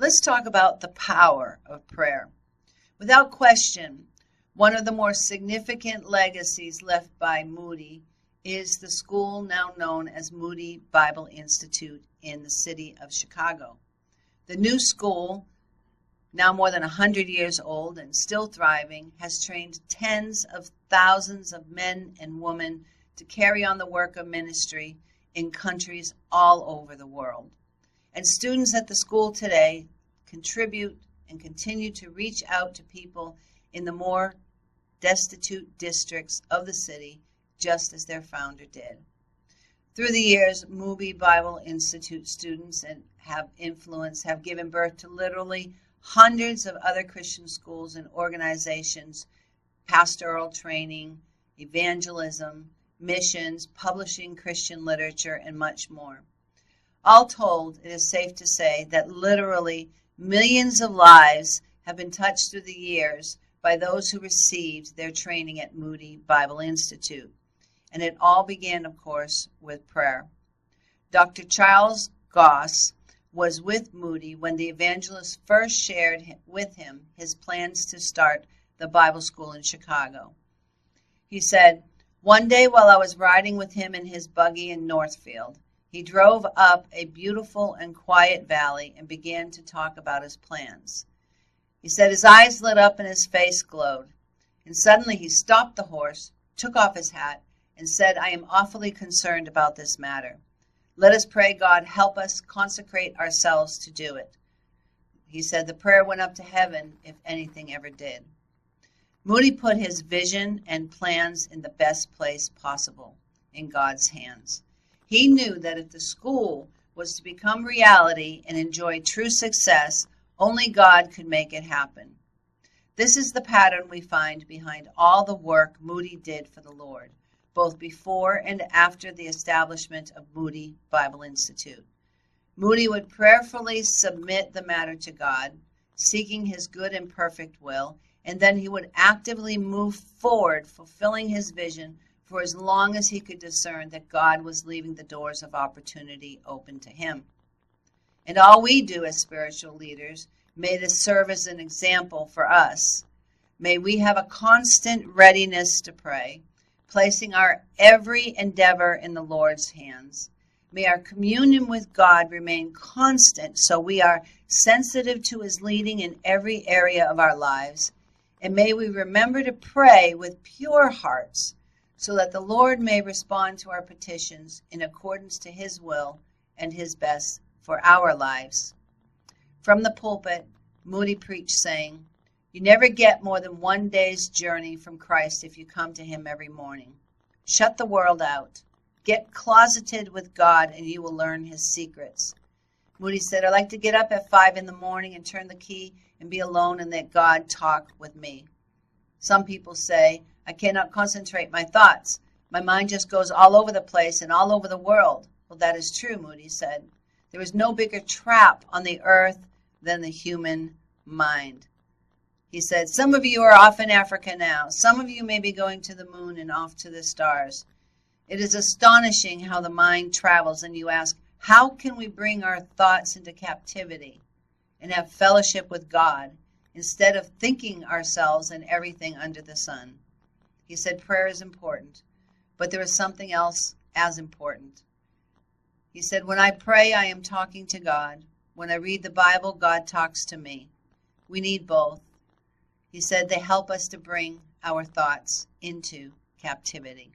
Let's talk about the power of prayer. Without question, one of the more significant legacies left by Moody is the school now known as Moody Bible Institute in the city of Chicago. The new school, now more than 100 years old and still thriving, has trained tens of thousands of men and women to carry on the work of ministry in countries all over the world. And students at the school today contribute and continue to reach out to people in the more destitute districts of the city, just as their founder did. Through the years, Moody Bible Institute students have given birth to literally hundreds of other Christian schools and organizations, pastoral training, evangelism, missions, publishing Christian literature, and much more. All told, it is safe to say that literally millions of lives have been touched through the years by those who received their training at Moody Bible Institute. And it all began, of course, with prayer. Dr. Charles Goss was with Moody when the evangelist first shared with him his plans to start the Bible school in Chicago. He said, "One day while I was riding with him in his buggy in Northfield, he drove up a beautiful and quiet valley and began to talk about his plans. He said his eyes lit up and his face glowed. And suddenly he stopped the horse, took off his hat, and said, 'I am awfully concerned about this matter. Let us pray God help us consecrate ourselves to do it.' He said the prayer went up to heaven, if anything ever did." Moody put his vision and plans in the best place possible, in God's hands. He knew that if the school was to become reality and enjoy true success, only God could make it happen. This is the pattern we find behind all the work Moody did for the Lord, both before and after the establishment of Moody Bible Institute. Moody would prayerfully submit the matter to God, seeking his good and perfect will, and then he would actively move forward, fulfilling his vision for as long as he could discern that God was leaving the doors of opportunity open to him. And all we do as spiritual leaders, may this serve as an example for us. May we have a constant readiness to pray, placing our every endeavor in the Lord's hands. May our communion with God remain constant so we are sensitive to his leading in every area of our lives. And may we remember to pray with pure hearts so that the Lord may respond to our petitions in accordance to his will and his best for our lives. From the pulpit, Moody preached saying, "You never get more than one day's journey from Christ if you come to him every morning. Shut the world out. Get closeted with God and you will learn his secrets." Moody said, "I like to get up at 5 in the morning and turn the key and be alone and let God talk with me." Some people say, "I cannot concentrate my thoughts. My mind just goes all over the place and all over the world." Well, that is true, Moody said. There is no bigger trap on the earth than the human mind. He said, "Some of you are off in Africa now. Some of you may be going to the moon and off to the stars. It is astonishing how the mind travels, and you ask, how can we bring our thoughts into captivity and have fellowship with God instead of thinking ourselves and everything under the sun?" He said prayer is important, but there is something else as important. He said, "When I pray, I am talking to God. When I read the Bible, God talks to me. We need both." He said they help us to bring our thoughts into captivity.